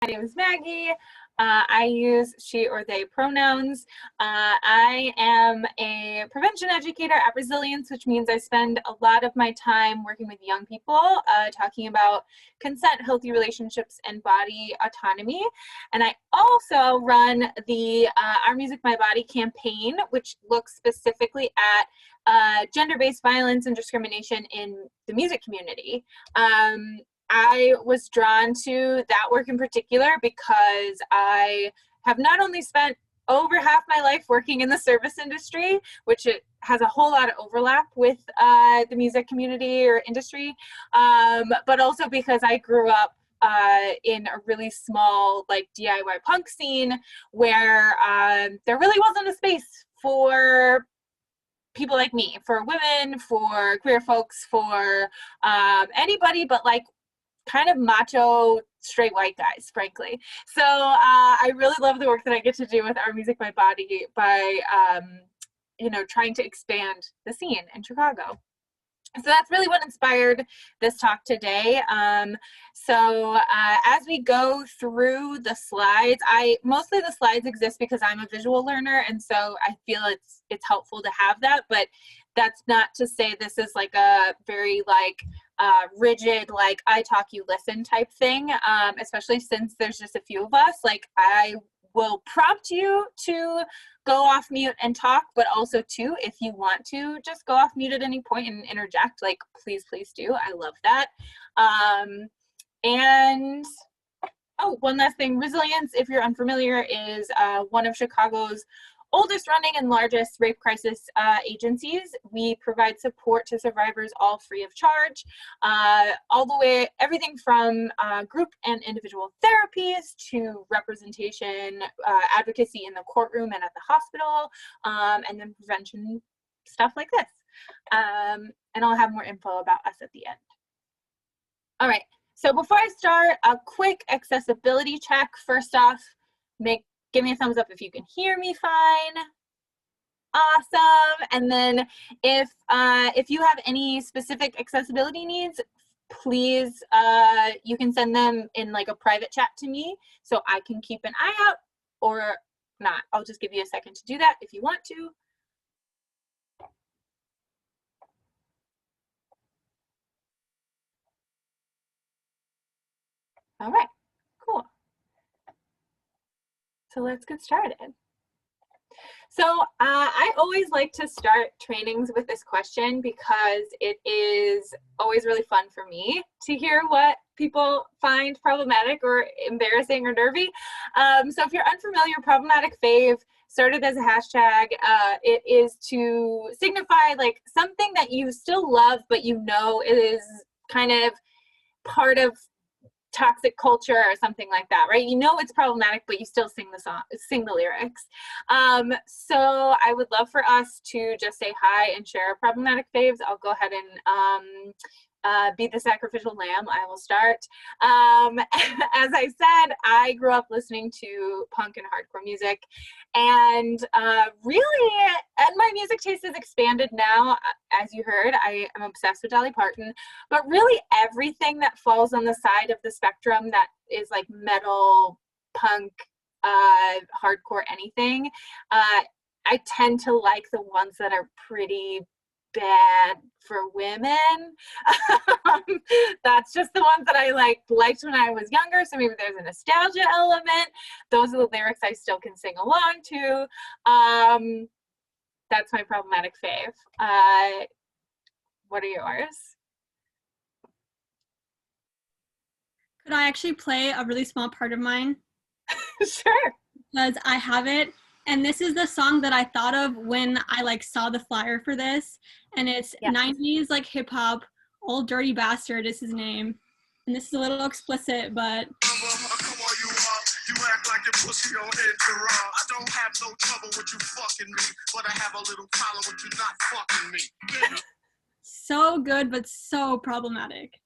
My name is Maggie. I use she or they pronouns. I am a prevention educator at Resilience, which means I spend a lot of my time working with young people, talking about consent, healthy relationships, and body autonomy. And I also run the Our Music, My Body campaign, which looks specifically at gender-based violence and discrimination in the music community. I was drawn to that work in particular because I have not only spent over half my life working in the service industry, which it has a whole lot of overlap with the music community or industry, but also because I grew up in a really small like DIY punk scene where there really wasn't a space for people like me, for women, for queer folks, for anybody but like kind of macho straight white guys, frankly. So I really love the work that I get to do with Our Music, My Body by trying to expand the scene in Chicago. So that's really what inspired this talk today. As we go through the slides, mostly the slides exist because I'm a visual learner, and so I feel it's helpful to have that, but that's not to say this is like a very like rigid, like I talk, you listen type thing, especially since there's just a few of us. Like I will prompt you to go off mute and talk, but also too, if you want to just go off mute at any point and interject, like please do. I love that. And one last thing, Resilience, if you're unfamiliar, is one of Chicago's oldest running and largest rape crisis agencies. We provide support to survivors all free of charge, all the way, everything from group and individual therapies to representation, advocacy in the courtroom and at the hospital, and then prevention stuff like this. And I'll have more info about us at the end. All right, so before I start, a quick accessibility check. First off, give me a thumbs up if you can hear me fine. Awesome. And then if you have any specific accessibility needs, please, you can send them in like a private chat to me so I can keep an eye out, or not. I'll just give you a second to do that if you want to. All right, cool. So let's get started. So I always like to start trainings with this question because it is always really fun for me to hear what people find problematic or embarrassing or nervy. So if you're unfamiliar, problematic fave started as a hashtag. It is to signify like something that you still love, but you know it is kind of part of toxic culture or something like that, right? You know it's problematic, but you still sing the song, sing the lyrics. So I would love for us to just say hi and share our problematic faves. I'll go ahead and be the sacrificial lamb. I will start. As I said, I grew up listening to punk and hardcore music, and my music taste has expanded now. As you heard, I am obsessed with Dolly Parton, but really everything that falls on the side of the spectrum that is like metal, punk, hardcore, anything, I tend to like the ones that are pretty bad for women. That's just the ones that I liked when I was younger, so maybe there's a nostalgia element. Those are the lyrics I still can sing along to. That's my problematic fave. What are yours? Could I actually play a really small part of mine? Sure. Because I have it. And this is the song that I thought of when I like saw the flyer for this. And it's 90s like hip hop. Old Dirty Bastard is his name. And this is a little explicit, but you act like your pussy on Edgerod. I don't have no trouble with you fucking me, but I have a little problem with you not fucking me. So good, but so problematic.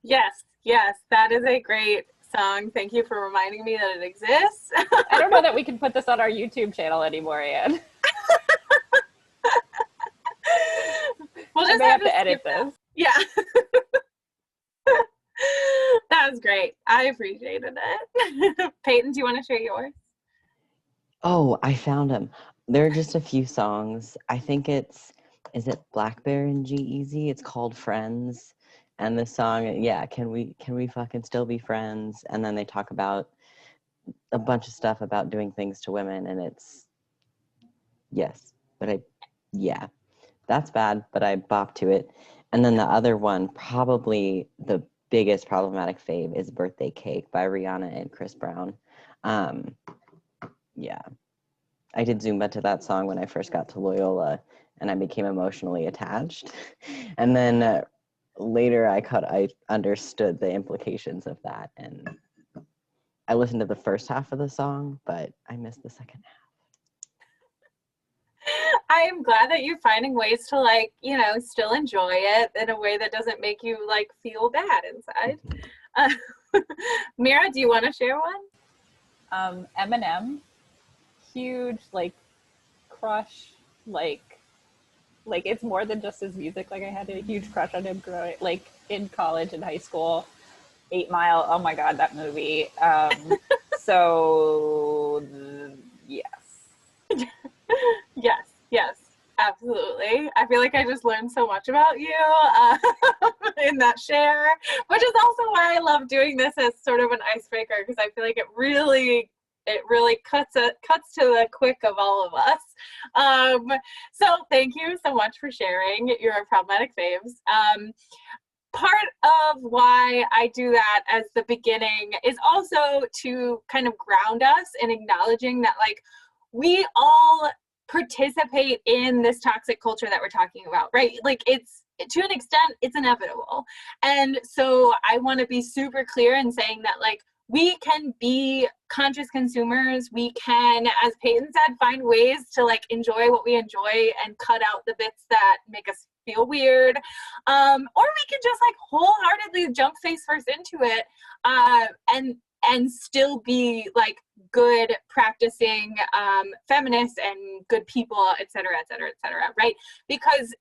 Yes, that is a great song. Thank you for reminding me that it exists. I don't know that we can put this on our YouTube channel anymore yet. We'll just have to edit this. Yeah. That was great. I appreciated it. Peyton, do you want to share yours? Oh, I found them. There are just a few songs. I think is it Black Bear and G-Eazy? It's called Friends. And the song, yeah, can we fucking still be friends? And then they talk about a bunch of stuff about doing things to women, and it's yes, yeah, that's bad, but I bop to it. And then the other one, probably the biggest problematic fave, is Birthday Cake by Rihanna and Chris Brown. Um, yeah, I did Zumba to that song when I first got to Loyola, and I became emotionally attached. And then later I understood the implications of that, and I listened to the first half of the song, but I missed the second half. I am glad that you're finding ways to, like, you know, still enjoy it in a way that doesn't make you like feel bad inside. Mira, do you want to share one? Eminem, huge like crush, like it's more than just his music. Like I had a huge crush on him growing like in college and high school. 8 Mile, oh my god, that movie. So yes. Yes, absolutely. I feel like I just learned so much about you in that share, which is also why I love doing this as sort of an icebreaker, because I feel like it really cuts to the quick of all of us. So thank you so much for sharing your problematic faves. Part of why I do that as the beginning is also to kind of ground us in acknowledging that, like, we all participate in this toxic culture that we're talking about, right? Like, it's, to an extent, it's inevitable. And so I want to be super clear in saying that, like, we can be conscious consumers. We can, as Peyton said, find ways to like enjoy what we enjoy and cut out the bits that make us feel weird. Or we can just like wholeheartedly jump face first into it and still be like good practicing feminists and good people, et cetera, et cetera, et cetera, right? Because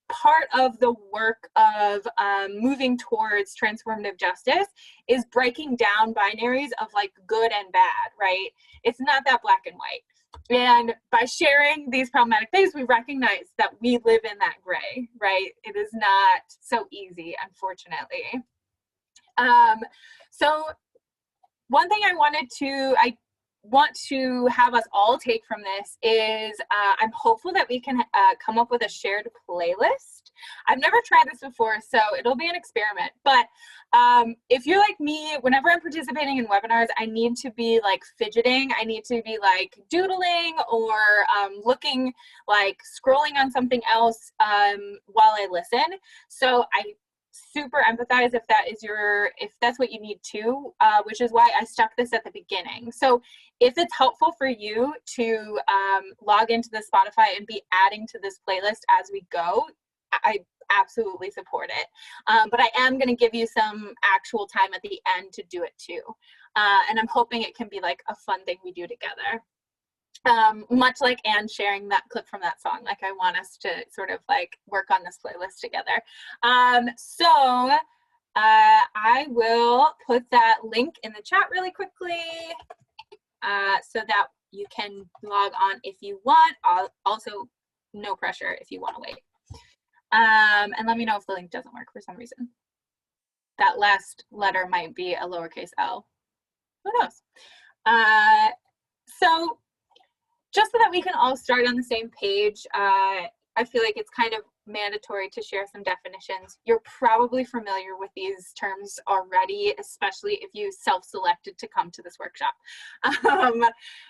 part of the work of moving towards transformative justice is breaking down binaries of like good and bad, right? It's not that black and white. And by sharing these problematic things, we recognize that we live in that gray, right? It is not so easy, unfortunately. So one thing I want to have us all take from this is I'm hopeful that we can come up with a shared playlist. I've never tried this before, so it'll be an experiment. But if you're like me, whenever I'm participating in webinars, I need to be like fidgeting. I need to be like doodling or looking, like scrolling on something else while I listen. So I super empathize if that's what you need to, which is why I stuck this at the beginning. So if it's helpful for you to log into the Spotify and be adding to this playlist as we go, I absolutely support it. But I am going to give you some actual time at the end to do it too. And I'm hoping it can be like a fun thing we do together. Much like Anne sharing that clip from that song, like I want us to sort of like work on this playlist together. So I will put that link in the chat really quickly so that you can log on if you want. Also, no pressure if you want to wait. And let me know if the link doesn't work for some reason. That last letter might be a lowercase l. Who knows? So just so that we can all start on the same page, I feel like it's kind of mandatory to share some definitions. You're probably familiar with these terms already, especially if you self-selected to come to this workshop.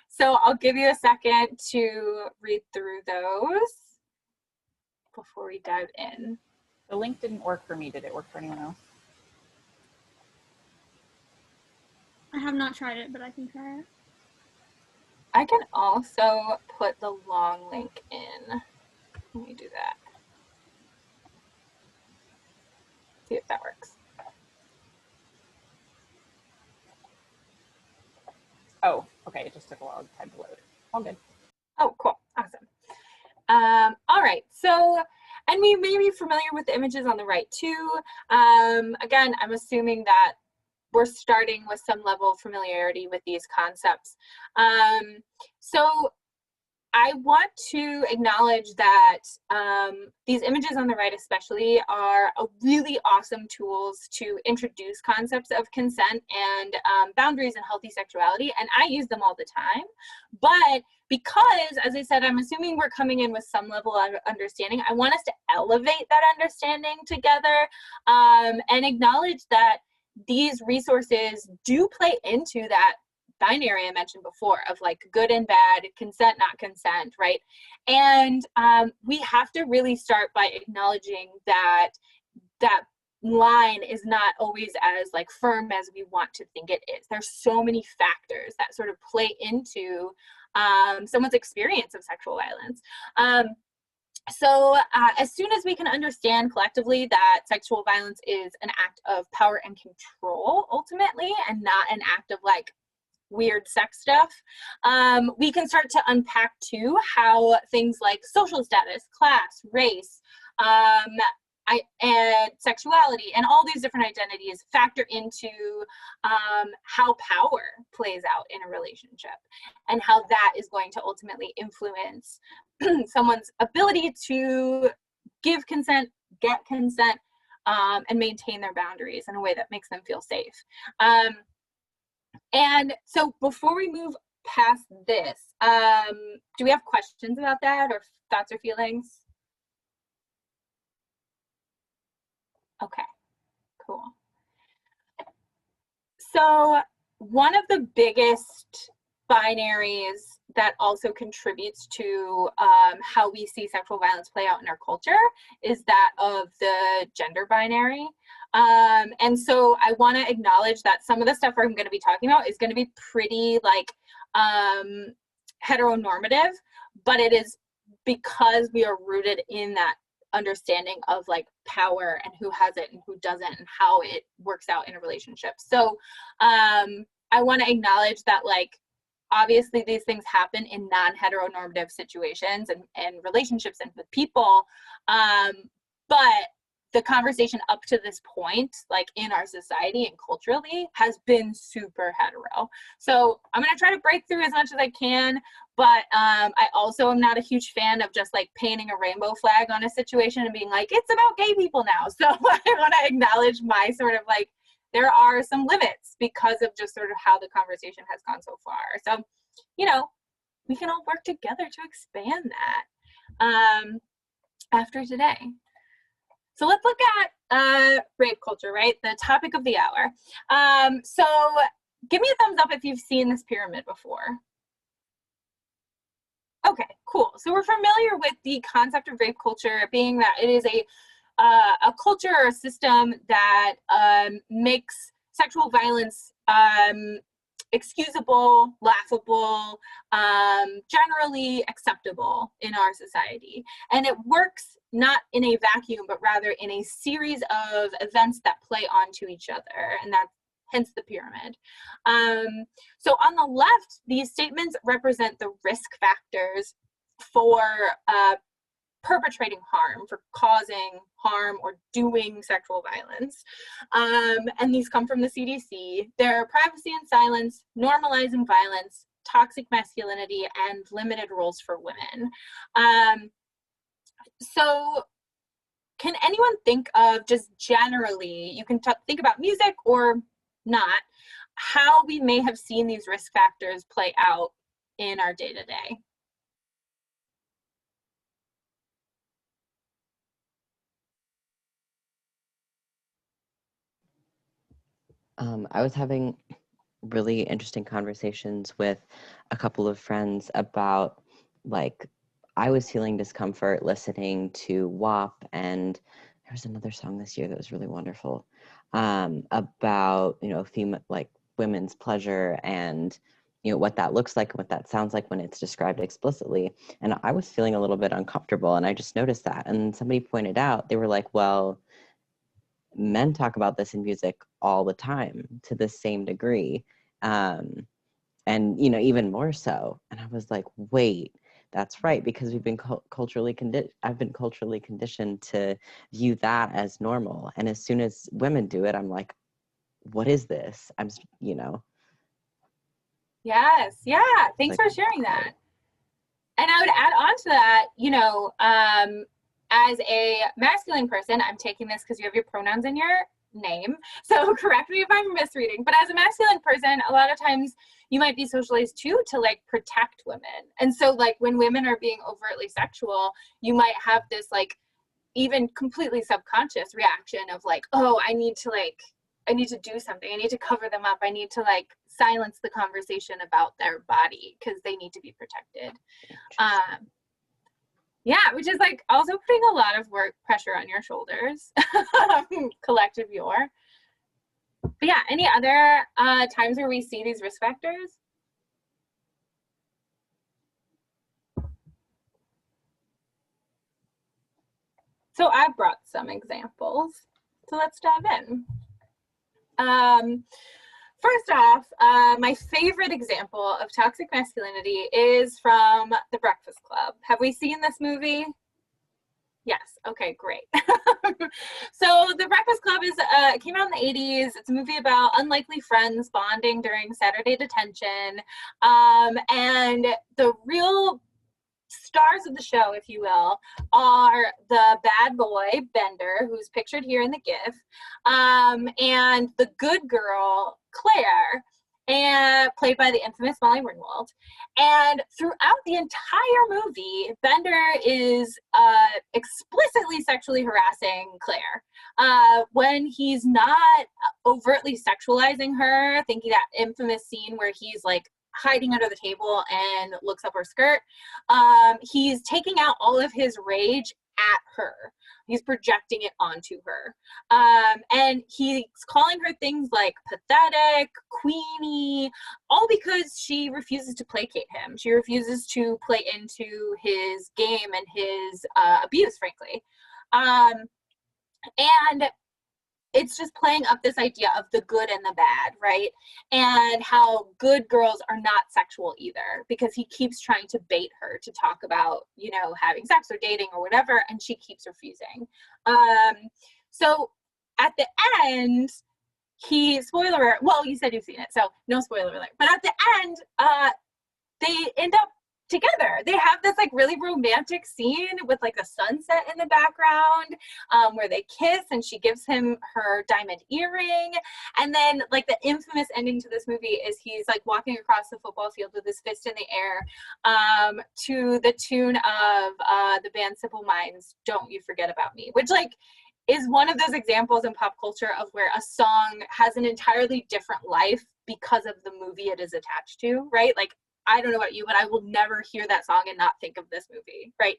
So I'll give you a second to read through those before we dive in. The link didn't work for me. Did it work for anyone else? I have not tried it, but I can try it. I can also put the long link in. Let me do that. See if that works. Oh, okay. It just took a long time to load. All good. Oh, cool. Awesome. All right. So And we may be familiar with the images on the right too. Again, I'm assuming that we're starting with some level of familiarity with these concepts. So I want to acknowledge that these images on the right especially are a really awesome tools to introduce concepts of consent and boundaries and healthy sexuality, and I use them all the time. But because, as I said, I'm assuming we're coming in with some level of understanding, I want us to elevate that understanding together and acknowledge that these resources do play into that binary I mentioned before of like good and bad, consent, not consent, right? And we have to really start by acknowledging that that line is not always as like firm as we want to think it is. There's so many factors that sort of play into someone's experience of sexual violence. So as soon as we can understand collectively that sexual violence is an act of power and control ultimately, and not an act of like weird sex stuff, we can start to unpack too how things like social status, class, race, and sexuality, and all these different identities factor into how power plays out in a relationship, and how that is going to ultimately influence someone's ability to give consent, get consent, and maintain their boundaries in a way that makes them feel safe. And so before we move past this, do we have questions about that, or thoughts or feelings? Okay, cool. So one of the biggest binaries that also contributes to how we see sexual violence play out in our culture is that of the gender binary. And so I want to acknowledge that some of the stuff I'm going to be talking about is going to be pretty like heteronormative, but it is because we are rooted in that understanding of like power and who has it and who doesn't and how it works out in a relationship. So I want to acknowledge that like obviously these things happen in non-heteronormative situations and relationships and with people, but the conversation up to this point, like in our society and culturally, has been super hetero. So I'm gonna try to break through as much as I can, but I also am not a huge fan of just like painting a rainbow flag on a situation and being like, it's about gay people now. So I wanna acknowledge my sort of like, there are some limits because of just sort of how the conversation has gone so far. So, you know, we can all work together to expand that after today. So let's look at rape culture, right? The topic of the hour. So give me a thumbs up if you've seen this pyramid before. Okay, cool. So we're familiar with the concept of rape culture being that it is a culture or a system that makes sexual violence excusable, laughable, generally acceptable in our society. And it works not in a vacuum, but rather in a series of events that play onto each other, and that's hence the pyramid. So on the left, these statements represent the risk factors for perpetrating harm, for causing harm or doing sexual violence. And these come from the CDC. They're privacy and silence, normalizing violence, toxic masculinity, and limited roles for women. So can anyone think of just generally, you can think about music or not, how we may have seen these risk factors play out in our day-to-day? I was having really interesting conversations with a couple of friends about like I was feeling discomfort listening to WAP, and there was another song this year that was really wonderful about like women's pleasure and what that looks like and what that sounds like when it's described explicitly. And I was feeling a little bit uncomfortable, and I just noticed that. And somebody pointed out, they were like, well, men talk about this in music all the time to the same degree, and even more so. And I was like, wait, that's right, because we've been culturally I've been culturally conditioned to view that as normal. And as soon as women do it, I'm like, what is this? You know. Yes. Yeah. Thanks Like, for sharing that. And I would add on to that, you know, as a masculine person, I'm taking this because you have your pronouns in your name. So correct me if I'm misreading, but as a masculine person, a lot of times you might be socialized too to like protect women. And so like when women are being overtly sexual, you might have this like even completely subconscious reaction of like, oh, I need to do something. I need to cover them up. I need to like silence the conversation about their body because they need to be protected. Yeah, which is like also putting a lot of work pressure on your shoulders, collective your. But yeah, any other times where we see these risk factors? So I've brought some examples. So let's dive in. First off, my favorite example of toxic masculinity is from The Breakfast Club. Have we seen this movie? Yes. Okay, great. So The Breakfast Club is came out in the 80s. It's a movie about unlikely friends bonding during Saturday detention. And the real stars of the show, if you will, are the bad boy, Bender, who's pictured here in the GIF, and the good girl, Claire, and played by the infamous Molly Ringwald. And throughout the entire movie, Bender is explicitly sexually harassing Claire. When he's not overtly sexualizing her, thinking that infamous scene where he's like hiding under the table and looks up her skirt, he's taking out all of his rage at her. He's projecting it onto her. And he's calling her things like pathetic, queenie, all because she refuses to placate him. She refuses to play into his game and his abuse, frankly. And it's just playing up this idea of the good and the bad, right? And how good girls are not sexual either, because he keeps trying to bait her to talk about, you know, having sex or dating or whatever, and she keeps refusing. So at the end, spoiler alert, well, you said you've seen it, so no spoiler alert, but at the end, they end up together. They have this like really romantic scene with like a sunset in the background, where they kiss and she gives him her diamond earring. And then like the infamous ending to this movie is he's like walking across the football field with his fist in the air, to the tune of the band Simple Minds' Don't You Forget About Me, which like is one of those examples in pop culture of where a song has an entirely different life because of the movie it is attached to, right? Like, I don't know about you, but I will never hear that song and not think of this movie, right?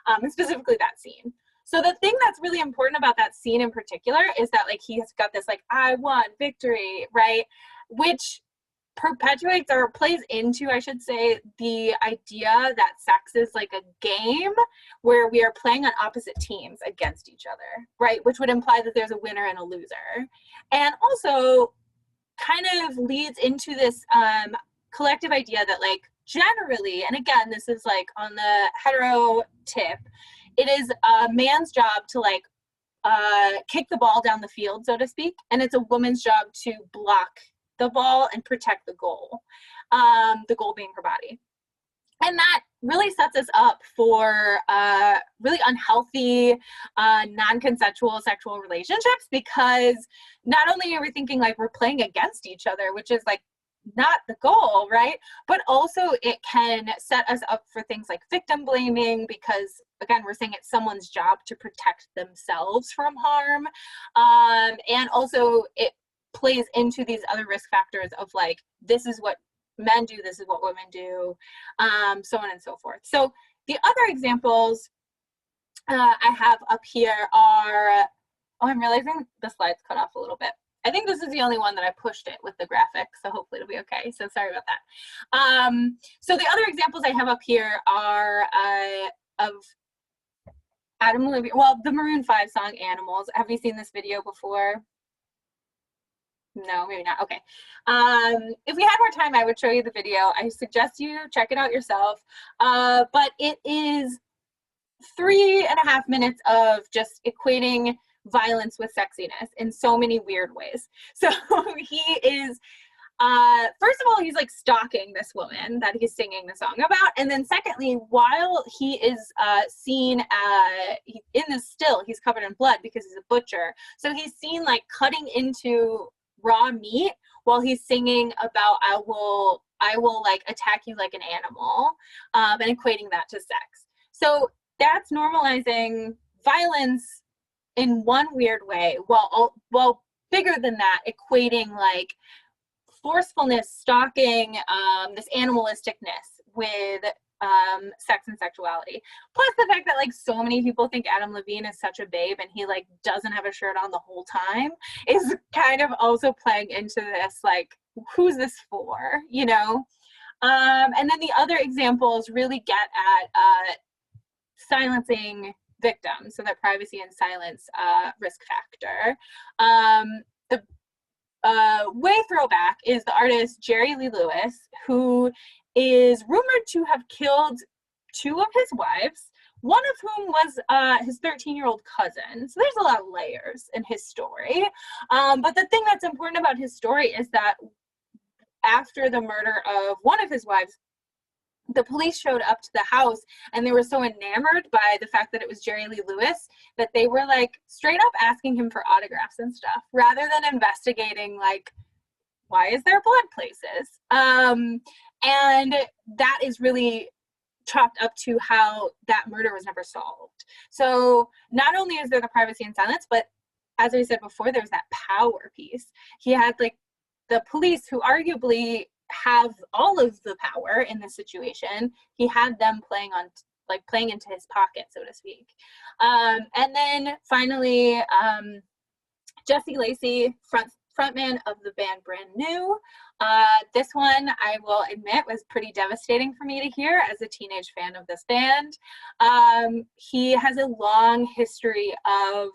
And specifically that scene. So the thing that's really important about that scene in particular is that like he has got this like, I want victory, right? Which perpetuates or plays into, I should say, the idea that sex is like a game where we are playing on opposite teams against each other, right? Which would imply that there's a winner and a loser. And also kind of leads into this collective idea that like generally, and again, this is like on the hetero tip, it is a man's job to like kick the ball down the field, so to speak, and it's a woman's job to block the ball and protect the goal being her body. And that really sets us up for really unhealthy, non-consensual sexual relationships, because not only are we thinking like we're playing against each other, which is like not the goal, right? But also it can set us up for things like victim blaming, because again, we're saying it's someone's job to protect themselves from harm. And also it plays into these other risk factors of like, this is what men do, this is what women do, so on and so forth. So the other examples I have up here are, oh, I'm realizing the slide's cut off a little bit. I think this is the only one that I pushed it with the graphics, so hopefully it'll be okay. So sorry about that. So the other examples I have up here are of Adam Levine, well, the Maroon 5 song Animals. Have you seen this video before? No, maybe not. Okay. If we had more time, I would show you the video. I suggest you check it out yourself. But it is 3.5 minutes of just equating violence with sexiness in so many weird ways. So he is, first of all, he's like stalking this woman that he's singing the song about. And then secondly, while he is seen in the still, he's covered in blood because he's a butcher. So he's seen like cutting into raw meat while he's singing about I will like attack you like an animal, and equating that to sex. So that's normalizing violence in one weird way, while bigger than that, equating like forcefulness, stalking, this animalisticness with sex and sexuality. Plus the fact that like so many people think Adam Levine is such a babe and he like doesn't have a shirt on the whole time is kind of also playing into this, like, who's this for, you know? And then the other examples really get at silencing victims, so that privacy and silence risk factor. The way throwback is the artist Jerry Lee Lewis, who is rumored to have killed 2 of his wives, one of whom was his 13-year-old cousin. So there's a lot of layers in his story. But the thing that's important about his story is that after the murder of one of his wives, the police showed up to the house and they were so enamored by the fact that it was Jerry Lee Lewis that they were like straight up asking him for autographs and stuff rather than investigating like, why is there blood places? And that is really chalked up to how that murder was never solved. So not only is there the privacy and silence, but as I said before, there's that power piece. He had like the police who arguably have all of the power in this situation. He had them playing into his pocket, so to speak. And then finally, Jesse Lacey, frontman of the band Brand New. This one, I will admit, was pretty devastating for me to hear as a teenage fan of this band. He has a long history of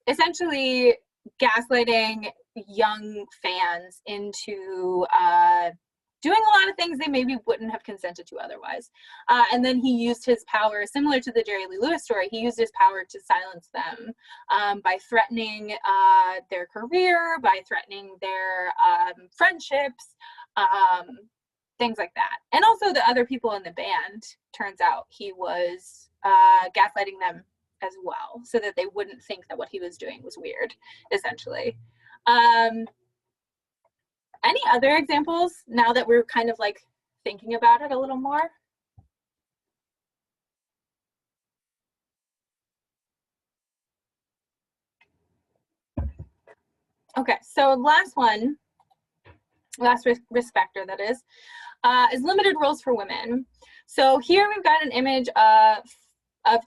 essentially gaslighting young fans into doing a lot of things they maybe wouldn't have consented to otherwise. And then he used his power, similar to the Jerry Lee Lewis story, he used his power to silence them by threatening their career, by threatening their friendships, things like that. And also the other people in the band, turns out he was gaslighting them as well, so that they wouldn't think that what he was doing was weird, essentially. Any other examples now that we're kind of like thinking about it a little more? Okay, so last risk factor that is limited roles for women. So here we've got an image of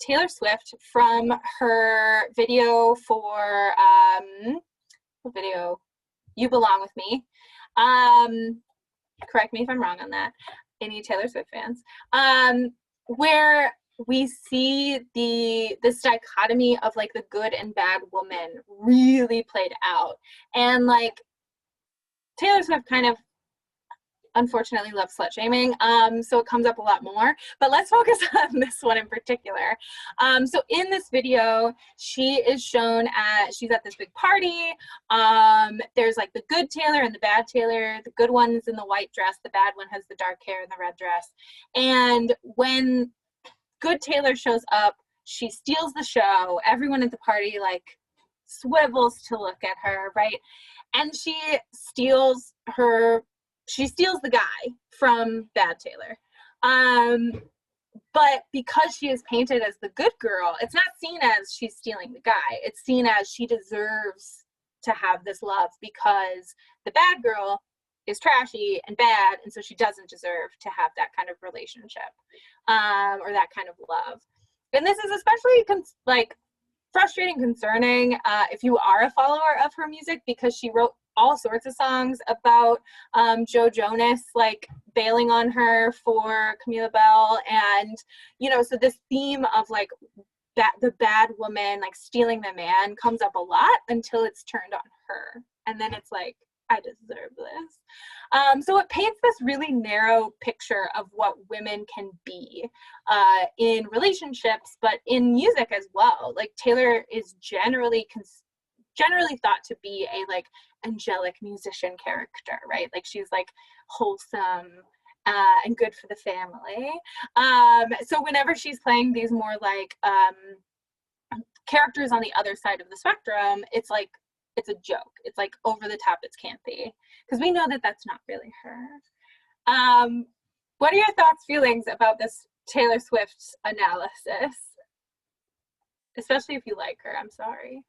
Taylor Swift from her video for what video? You Belong With Me. Correct me if I'm wrong on that, any Taylor Swift fans, where we see this dichotomy of like the good and bad woman really played out. And like Taylor Swift kind of unfortunately loves slut shaming, so it comes up a lot more, but let's focus on this one in particular. So in this video, she is shown she's at this big party. There's like the good Taylor and the bad Taylor. The good one's in the white dress, the bad one has the dark hair and the red dress. And when good Taylor shows up, she steals the show. Everyone at the party like swivels to look at her, right? And she steals the guy from bad Taylor. But because she is painted as the good girl, it's not seen as she's stealing the guy. It's seen as she deserves to have this love because the bad girl is trashy and bad, and so she doesn't deserve to have that kind of relationship or that kind of love. And this is especially frustrating, concerning if you are a follower of her music, because she wrote all sorts of songs about Joe Jonas like bailing on her for Camila Bell, and you know, so this theme of like the bad woman like stealing the man comes up a lot until it's turned on her, and then it's like, I deserve this. So it paints this really narrow picture of what women can be in relationships, but in music as well. Like Taylor is generally thought to be a like angelic musician character, right? Like she's like wholesome and good for the family. So whenever she's playing these more like characters on the other side of the spectrum, it's like, it's a joke. It's like over the top, it's campy, because we know that that's not really her. What are your thoughts, feelings about this Taylor Swift analysis? Especially if you like her, I'm sorry.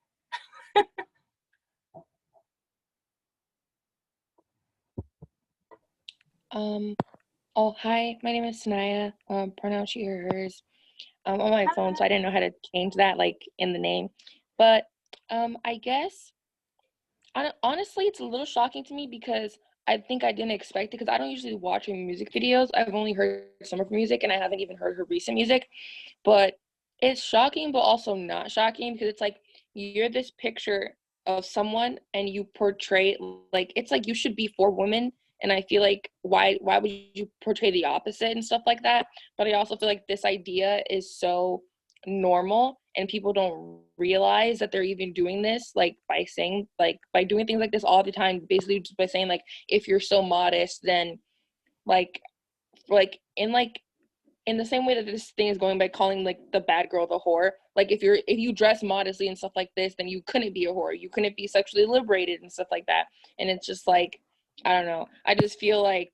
Oh, hi, my name is Sanaya. Pronoun she, her, hers. On my phone, so I didn't know how to change that, like, in the name. But, I guess, honestly, it's a little shocking to me because I think I didn't expect it, because I don't usually watch her music videos. I've only heard some of her music, and I haven't even heard her recent music. But it's shocking, but also not shocking, because it's like, you're this picture of someone, and you portray, like, it's like you should be for women, and I feel like why would you portray the opposite and stuff like that? But I also feel like this idea is so normal, and people don't realize that they're even doing this, like by saying, like by doing things like this all the time, basically just by saying like, if you're so modest, then like in the same way that this thing is going by calling like the bad girl the whore, like if you dress modestly and stuff like this, then you couldn't be a whore, you couldn't be sexually liberated and stuff like that. And it's just like, I don't know, I just feel like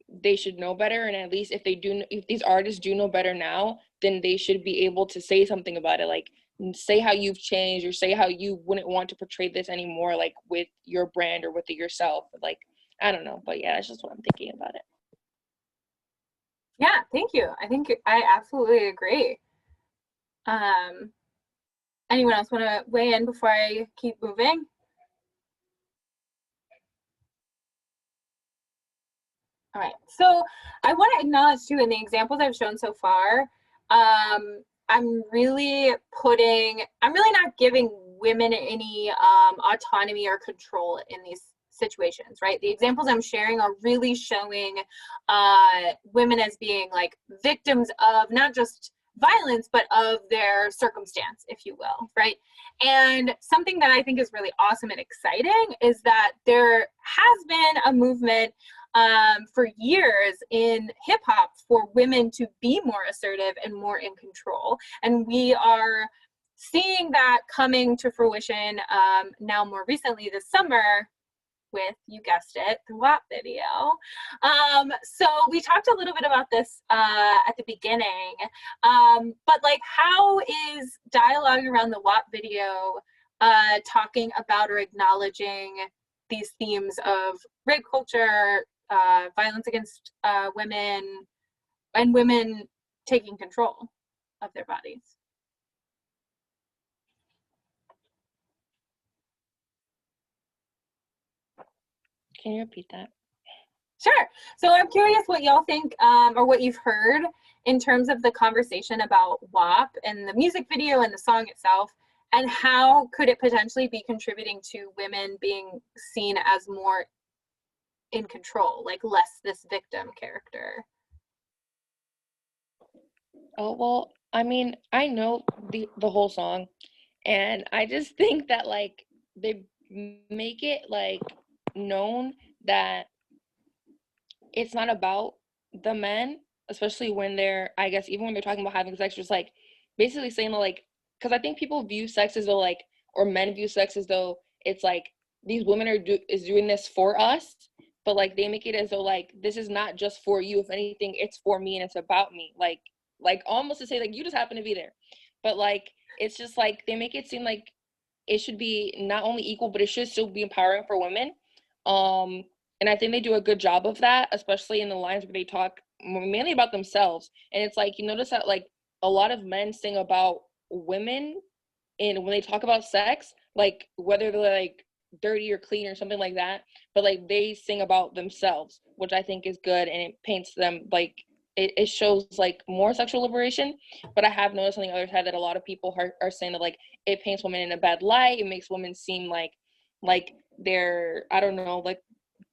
they should know better, and at least if these artists do know better now, then they should be able to say something about it, like say how you've changed, or say how you wouldn't want to portray this anymore, like with your brand or with it yourself. Like, I don't know, but yeah, that's just what I'm thinking about it. Yeah, thank you. I think I absolutely agree. Anyone else want to weigh in before I keep moving? All right, so I want to acknowledge too, in the examples I've shown so far, I'm really not giving women any autonomy or control in these situations, right? The examples I'm sharing are really showing women as being like victims of not just violence, but of their circumstance, if you will, right? And something that I think is really awesome and exciting is that there has been a movement for years in hip hop for women to be more assertive and more in control. And we are seeing that coming to fruition now more recently this summer with, you guessed it, the WAP video. So we talked a little bit about this at the beginning, but like, how is dialogue around the WAP video talking about or acknowledging these themes of rape culture, violence against women, and women taking control of their bodies? Can you repeat that? Sure. So I'm curious what y'all think, or what you've heard in terms of the conversation about WAP and the music video and the song itself, and how could it potentially be contributing to women being seen as more in control, like less this victim character? Oh, well, I mean, I know the whole song, and I just think that like they make it like known that it's not about the men, especially when they're, I guess, even when they're talking about having sex, just like basically saying that, like, because I think people view sex as though like, or men view sex as though it's like these women is doing this for us, but like they make it as though like this is not just for you. If anything, it's for me and it's about me. Like almost to say like you just happen to be there, but like it's just like they make it seem like it should be not only equal, but it should still be empowering for women. And I think they do a good job of that, especially in the lines where they talk mainly about themselves. And it's like, you notice that like a lot of men sing about women, and when they talk about sex, like whether they're like dirty or clean or something like that, but like they sing about themselves, which I think is good, and it paints them like it shows like more sexual liberation. But I have noticed on the other side that a lot of people are saying that like it paints women in a bad light. It makes women seem like they're, I don't know, like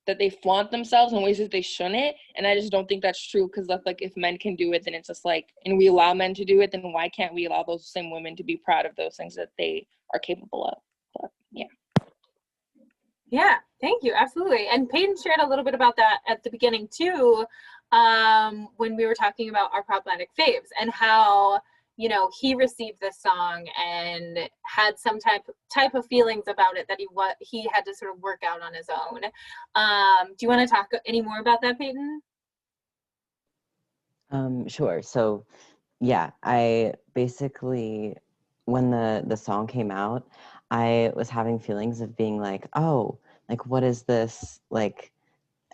that they flaunt themselves in ways that they shouldn't. And I just don't think that's true, because that's like, if men can do it, then it's just like, and we allow men to do it, then why can't we allow those same women to be proud of those things that they are capable of? But yeah. Yeah, thank you. Absolutely. And Peyton shared a little bit about that at the beginning too, when we were talking about our problematic faves and how, you know, he received this song and had some type of feelings about it that he had to sort of work out on his own. Do you want to talk any more about that, Peyton? Sure. So yeah, I basically, when the song came out, I was having feelings of being like, oh, like what is this, like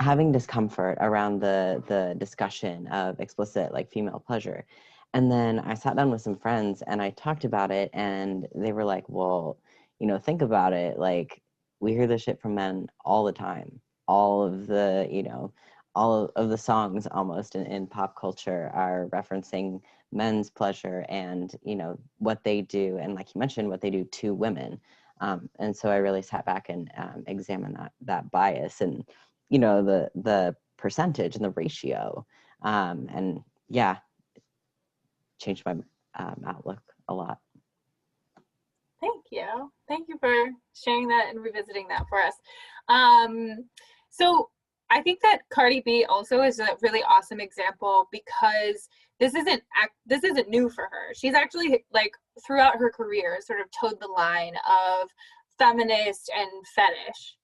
having discomfort around the discussion of explicit like female pleasure. And then I sat down with some friends and I talked about it, and they were like, well, you know, think about it, like we hear this shit from men all the time. All of the, you know, all of the songs almost in pop culture are referencing men's pleasure and, you know, what they do, and like you mentioned, what they do to women. And so I really sat back and examined that bias and, you know, the percentage and the ratio, and yeah, changed my outlook a lot. Thank you for sharing that and revisiting that for us. So I think that Cardi B also is a really awesome example, because this isn't new for her. She's actually, like, throughout her career sort of towed the line of feminist and fetish,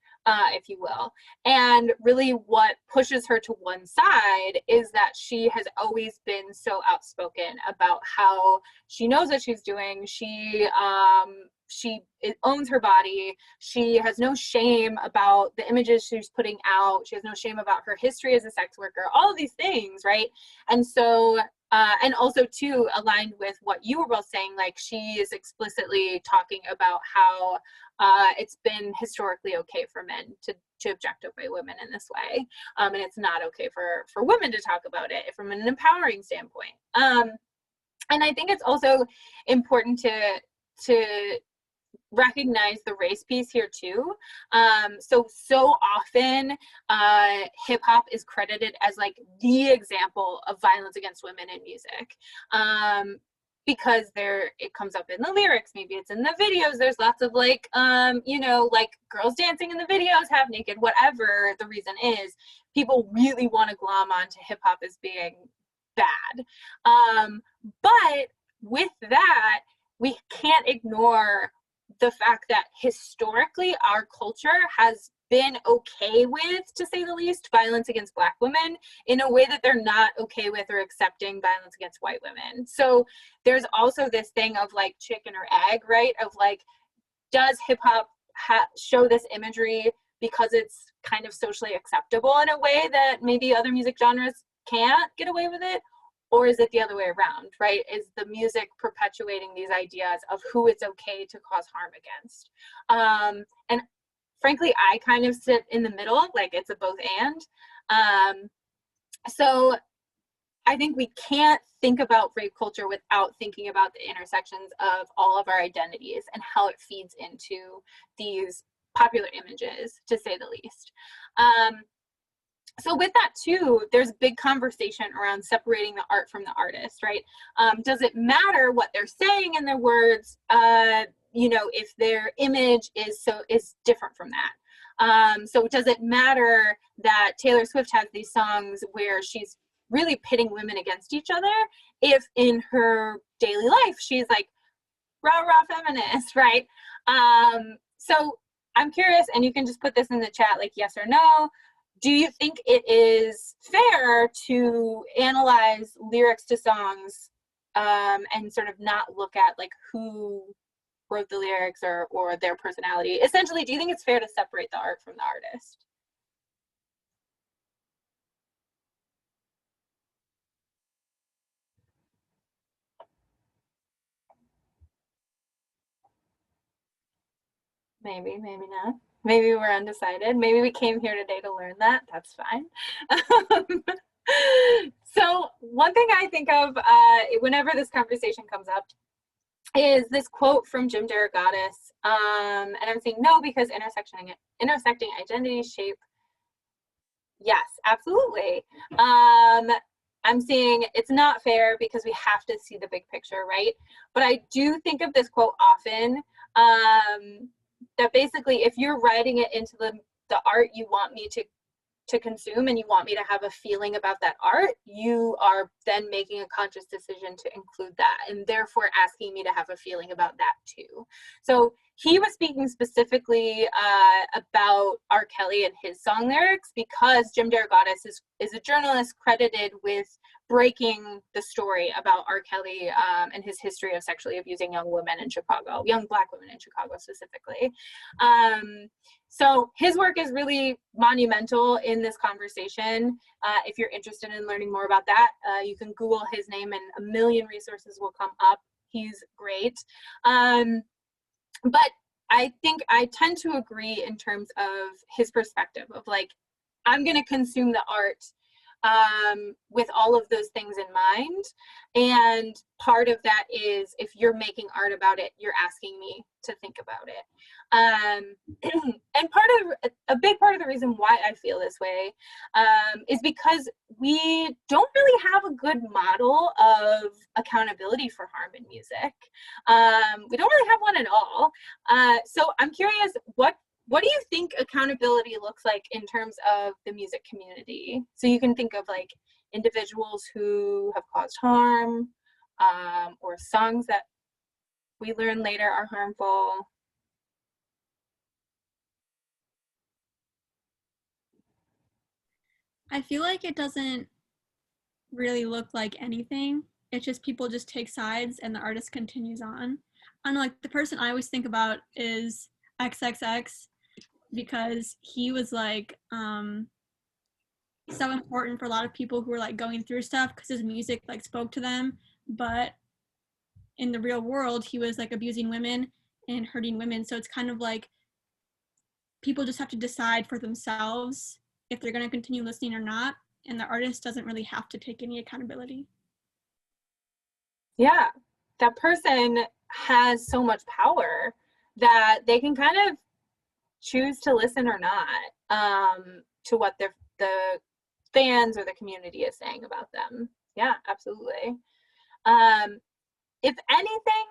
if you will. And really what pushes her to one side is that she has always been so outspoken about how she knows what she's doing. She owns her body. She has no shame about the images she's putting out. She has no shame about her history as a sex worker, all of these things, right? And so, and also too, aligned with what you were both saying, like she is explicitly talking about how it's been historically okay for men to objectify women in this way. And it's not okay for women to talk about it from an empowering standpoint. And I think it's also important to recognize the race piece here too. So often hip hop is credited as like the example of violence against women in music, because it comes up in the lyrics, maybe it's in the videos, there's lots of like you know, like girls dancing in the videos, half naked, whatever the reason is, people really want to glom onto hip hop as being bad. But with that, we can't ignore the fact that historically our culture has been okay with, to say the least, violence against Black women in a way that they're not okay with or accepting violence against white women. So there's also this thing of like chicken or egg, right? Of like, does hip hop show this imagery because it's kind of socially acceptable in a way that maybe other music genres can't get away with it? Or is it the other way around, right? Is the music perpetuating these ideas of who it's okay to cause harm against? And frankly, I kind of sit in the middle, like it's a both and. So I think we can't think about rape culture without thinking about the intersections of all of our identities and how it feeds into these popular images, to say the least. So with that too, there's big conversation around separating the art from the artist, right? Does it matter what they're saying in their words, you know, if their image is different from that? So does it matter that Taylor Swift has these songs where she's really pitting women against each other, if in her daily life she's like rah rah feminist, right? So I'm curious, and you can just put this in the chat, like yes or no. Do you think it is fair to analyze lyrics to songs and sort of not look at like who wrote the lyrics or their personality? Essentially, do you think it's fair to separate the art from the artist? Maybe, maybe not. Maybe we're undecided. Maybe we came here today to learn that. That's fine. So one thing I think of whenever this conversation comes up is this quote from Jim Derogatis, and I'm saying no because intersecting identities shape. Yes, absolutely. I'm saying it's not fair because we have to see the big picture, right? But I do think of this quote often, that basically if you're writing it into the art you want me to consume and you want me to have a feeling about that art, you are then making a conscious decision to include that and therefore asking me to have a feeling about that too. So he was speaking specifically about R. Kelly and his song lyrics because Jim Derogatis is a journalist credited with breaking the story about R. Kelly and his history of sexually abusing young women in Chicago, young Black women in Chicago specifically. So his work is really monumental in this conversation. If you're interested in learning more about that, you can Google his name and a million resources will come up. He's great. But I think I tend to agree in terms of his perspective of like, I'm going to consume the art with all of those things in mind. And part of that is if you're making art about it, you're asking me to think about it. And a big part of the reason why I feel this way is because we don't really have a good model of accountability for harm in music. We don't really have one at all. So I'm curious, what do you think accountability looks like in terms of the music community? So you can think of like individuals who have caused harm, or songs that we learn later are harmful. I feel like it doesn't really look like anything. It's just people just take sides and the artist continues on. I don't know, like the person I always think about is XXX because he was like so important for a lot of people who were like going through stuff because his music like spoke to them, but in the real world he was like abusing women and hurting women. So it's kind of like people just have to decide for themselves if they're going to continue listening or not, and the artist doesn't really have to take any accountability. Yeah, that person has so much power that they can kind of choose to listen or not to what the fans or the community is saying about them. Yeah, absolutely. If anything,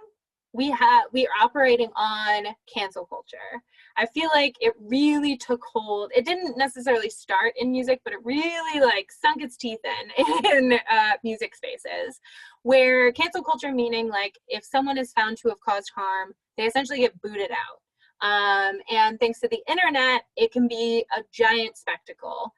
we are operating on cancel culture. I feel like it really took hold. It didn't necessarily start in music, but it really like sunk its teeth in music spaces, where cancel culture meaning like if someone is found to have caused harm, they essentially get booted out. And thanks to the internet, it can be a giant spectacle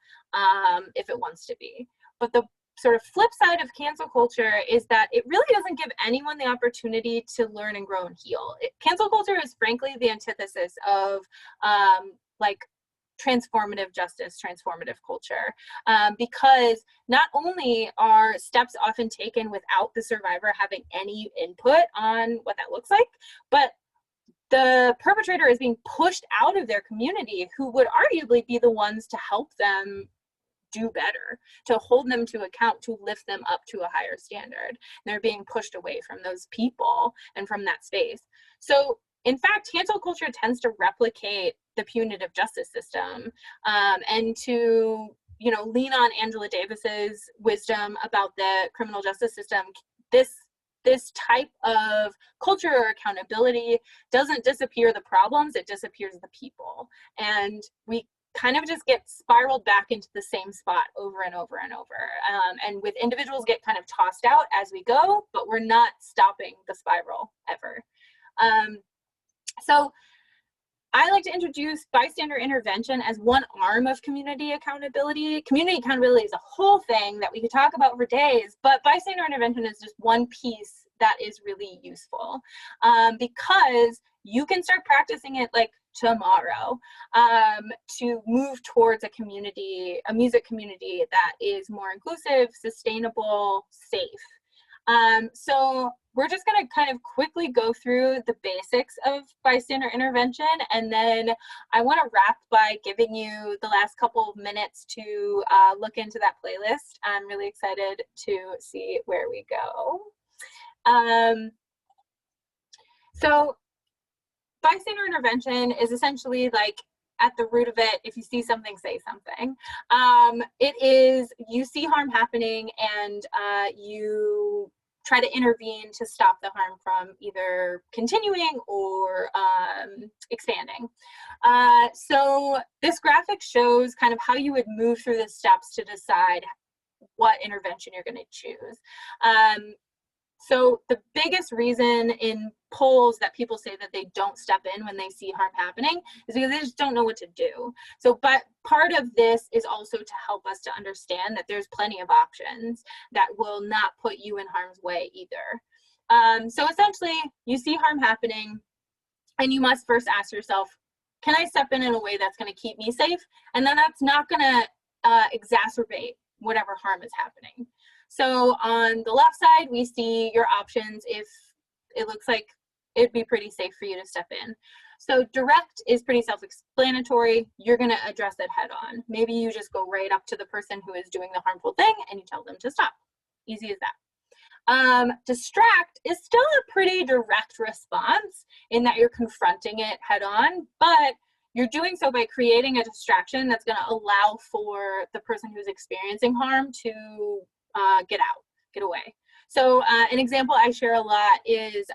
if it wants to be. But the sort of flip side of cancel culture is that it really doesn't give anyone the opportunity to learn and grow and heal. Cancel culture is frankly the antithesis of like transformative justice, transformative culture, because not only are steps often taken without the survivor having any input on what that looks like, but the perpetrator is being pushed out of their community who would arguably be the ones to help them do better, to hold them to account, to lift them up to a higher standard. And they're being pushed away from those people and from that space. So in fact, cancel culture tends to replicate the punitive justice system, and to, you know, lean on Angela Davis's wisdom about the criminal justice system. This type of culture or accountability doesn't disappear the problems, it disappears the people. And we kind of just get spiraled back into the same spot over and over and over. And with individuals get kind of tossed out as we go, but we're not stopping the spiral ever. So I like to introduce bystander intervention as one arm of community accountability. Community accountability is a whole thing that we could talk about for days, but bystander intervention is just one piece that is really useful, because you can start practicing it like tomorrow, to move towards a community, a music community that is more inclusive, sustainable, safe. So we're just going to kind of quickly go through the basics of bystander intervention, and then I want to wrap by giving you the last couple of minutes to look into that playlist. I'm really excited to see where we go. So bystander intervention is essentially like, at the root of it, if you see something, say something. It is, you see harm happening and you try to intervene to stop the harm from either continuing or expanding. So this graphic shows kind of how you would move through the steps to decide what intervention you're going to choose. So the biggest reason in polls that people say that they don't step in when they see harm happening is because they just don't know what to do. So, but part of this is also to help us to understand that there's plenty of options that will not put you in harm's way either. So essentially, you see harm happening and you must first ask yourself, can I step in a way that's going to keep me safe? And then that's not going to exacerbate whatever harm is happening. So on the left side, we see your options if it looks like it'd be pretty safe for you to step in. So direct is pretty self-explanatory. You're going to address it head on. Maybe you just go right up to the person who is doing the harmful thing and you tell them to stop. Easy as that. Distract is still a pretty direct response in that you're confronting it head on, but you're doing so by creating a distraction that's going to allow for the person who's experiencing harm to get out, get away. So an example I share a lot is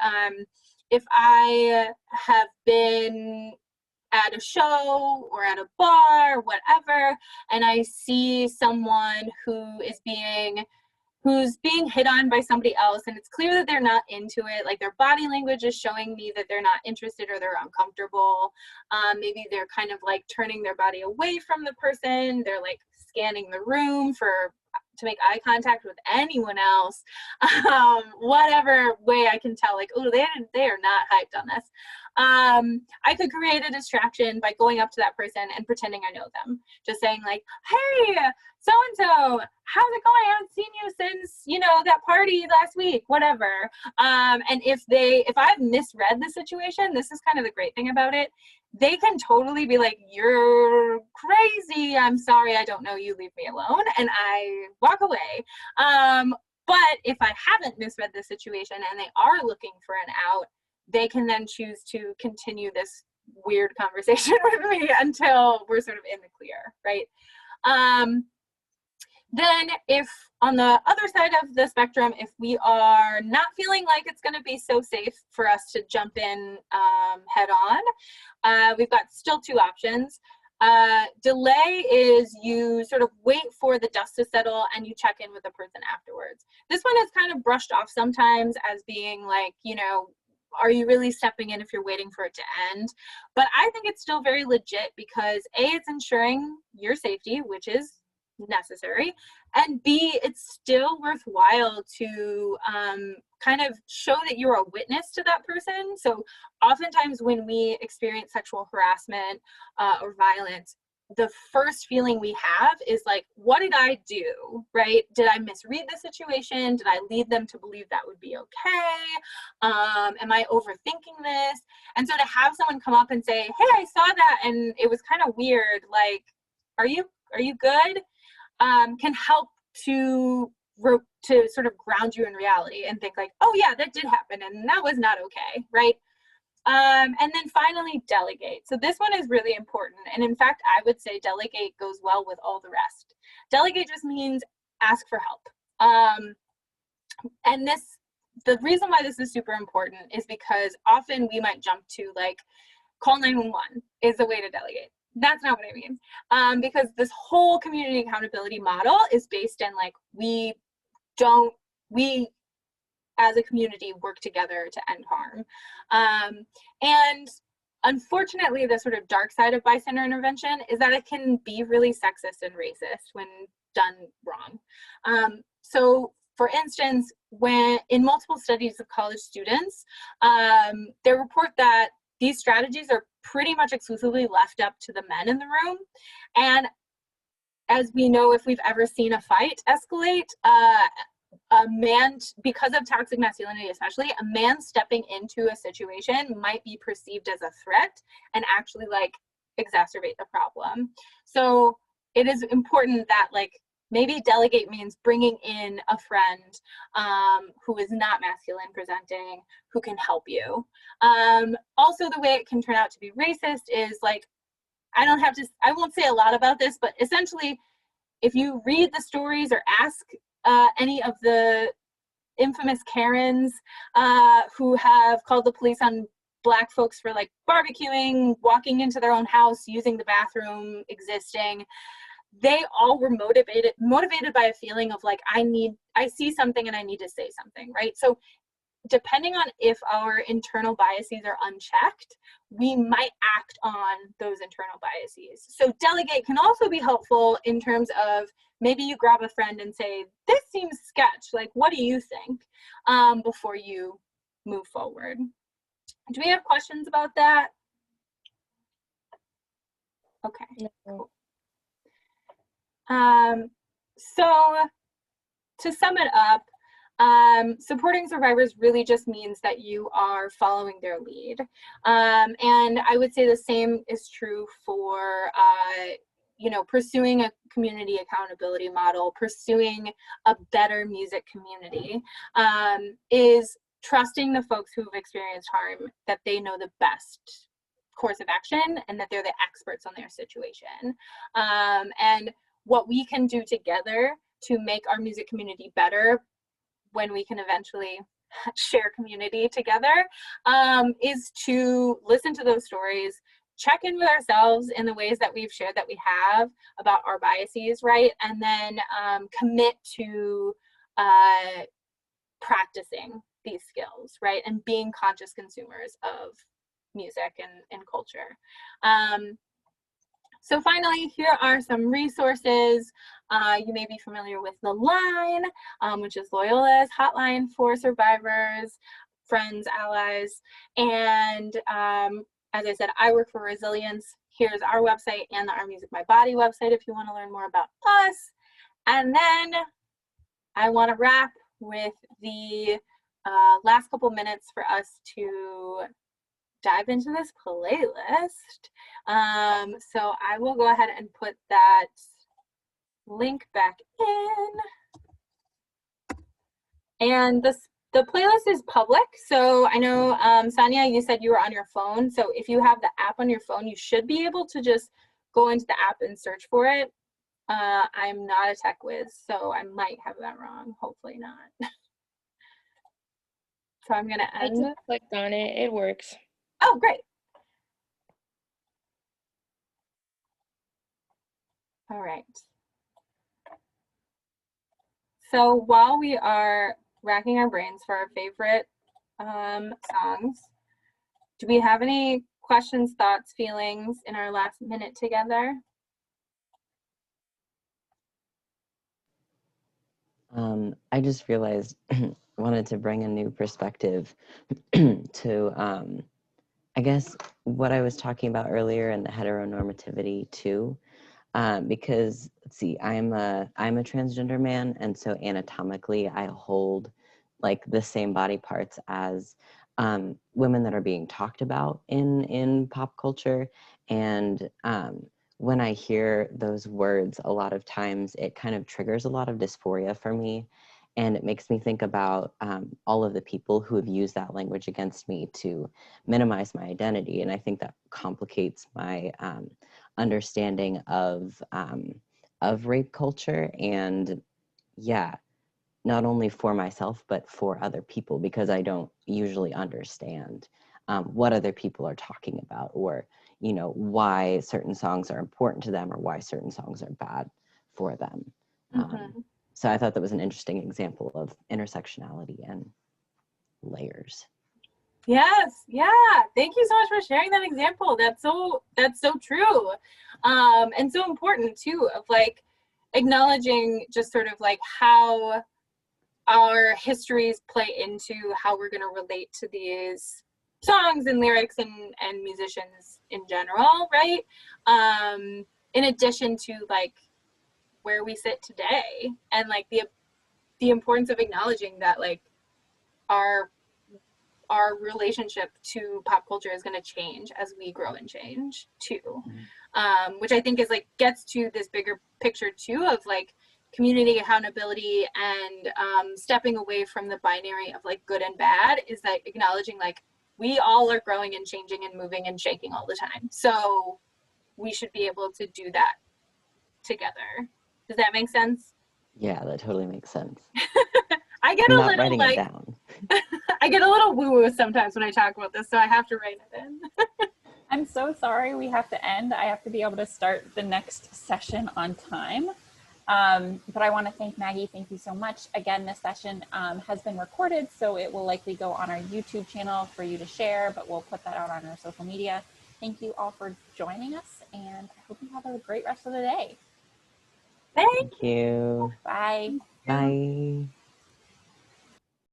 if I have been at a show or at a bar, whatever, and I see someone who's being hit on by somebody else, and it's clear that they're not into it, like their body language is showing me that they're not interested or they're uncomfortable. Maybe they're kind of like turning their body away from the person. They're like scanning the room to make eye contact with anyone else. Whatever way I can tell, like, oh, they are not hyped on this. I could create a distraction by going up to that person and pretending I know them. Just saying like, hey, so-and-so, how's it going? I haven't seen you since, you know, that party last week, whatever. And if I've misread the situation, this is kind of the great thing about it. They can totally be like, you're crazy. I'm sorry. I don't know you. Leave me alone. And I walk away. But if I haven't misread the situation and they are looking for an out, they can then choose to continue this weird conversation with me until we're sort of in the clear, right? Then if on the other side of the spectrum, if we are not feeling like it's going to be so safe for us to jump in head on, we've got still two options. Delay is you sort of wait for the dust to settle and you check in with the person afterwards. This one is kind of brushed off sometimes as being like, you know, are you really stepping in if you're waiting for it to end? But I think it's still very legit because A, it's ensuring your safety, which is necessary, and B, it's still worthwhile to kind of show that you're a witness to that person. So oftentimes when we experience sexual harassment or violence, the first feeling we have is like, what did I do, right? Did I misread the situation? Did I lead them to believe that would be okay? Am I overthinking this? And so to have someone come up and say, hey, I saw that and it was kind of weird, like, are you good? Can help to sort of ground you in reality and think like, oh yeah, that did happen and that was not okay, right? And then finally, delegate. So this one is really important. And in fact, I would say delegate goes well with all the rest. Delegate just means ask for help. And the reason why this is super important is because often we might jump to like, call 911 is the way to delegate. That's not what I mean. Because this whole community accountability model is based in like, we as a community work together to end harm. And unfortunately, the sort of dark side of bystander intervention is that it can be really sexist and racist when done wrong. So for instance, when in multiple studies of college students, they report that these strategies are pretty much exclusively left up to the men in the room. And as we know, if we've ever seen a fight escalate, a man, because of toxic masculinity especially, a man stepping into a situation might be perceived as a threat and actually like exacerbate the problem. So it is important that like maybe delegate means bringing in a friend who is not masculine presenting, who can help you. Also, the way it can turn out to be racist is like, I won't say a lot about this, but essentially, if you read the stories or ask any of the infamous Karens who have called the police on Black folks for like barbecuing, walking into their own house, using the bathroom, existing, they all were motivated by a feeling of like, I see something and I need to say something, right? So depending on if our internal biases are unchecked, we might act on those internal biases. So delegate can also be helpful in terms of maybe you grab a friend and say, this seems sketch, like, what do you think? Before you move forward. Do we have questions about that? Okay, cool. So to sum it up, supporting survivors really just means that you are following their lead. And I would say the same is true for, you know, pursuing a community accountability model, pursuing a better music community, is trusting the folks who've experienced harm, that they know the best course of action and that they're the experts on their situation. And what we can do together to make our music community better when we can eventually share community together, is to listen to those stories, check in with ourselves in the ways that we've shared that we have about our biases, right? And then commit to practicing these skills, right? And being conscious consumers of music and culture. So finally, here are some resources. You may be familiar with The Line, which is Loyola's hotline for survivors, friends, allies. And as I said, I work for Resilience. Here's our website and the Our Music My Body website if you want to learn more about us. And then I want to wrap with the last couple minutes for us to dive into this playlist. So I will go ahead and put that link back in. And the playlist is public. So I know, Sonia, you said you were on your phone. So if you have the app on your phone, you should be able to just go into the app and search for it. I'm not a tech whiz, so I might have that wrong. Hopefully not. So I'm gonna end. I just clicked on it. It works. Oh, great. All right. So while we are racking our brains for our favorite songs, do we have any questions, thoughts, feelings in our last minute together? I just realized I wanted to bring a new perspective to, I guess, what I was talking about earlier in the heteronormativity too. Because let's see, I'm a transgender man, and so anatomically I hold like the same body parts as women that are being talked about in pop culture. And when I hear those words, a lot of times it kind of triggers a lot of dysphoria for me, and it makes me think about all of the people who have used that language against me to minimize my identity. And I think that complicates my understanding of rape culture, and yeah, not only for myself but for other people, because I don't usually understand what other people are talking about, or you know, why certain songs are important to them or why certain songs are bad for them. So I thought that was an interesting example of intersectionality and layers. Yes, yeah. Thank you so much for sharing that example. That's so true. And so important too, of like acknowledging just sort of like how our histories play into how we're going to relate to these songs and lyrics and musicians in general, right? In addition to like where we sit today and like the the importance of acknowledging that like our relationship to pop culture is going to change as we grow and change too, which I think is like gets to this bigger picture too of like community accountability and stepping away from the binary of like good and bad, is that acknowledging like we all are growing and changing and moving and shaking all the time, so we should be able to do that together. Does that make sense? Yeah, that totally makes sense. I get I'm a not little writing like it down. I get a little woo-woo sometimes when I talk about this, so I have to write it in. I'm so sorry we have to end. I have to be able to start the next session on time. But I want to thank Maggie. Thank you so much. Again, this session has been recorded, so it will likely go on our YouTube channel for you to share, but we'll put that out on our social media. Thank you all for joining us, and I hope you have a great rest of the day. Thank you. Bye. Bye.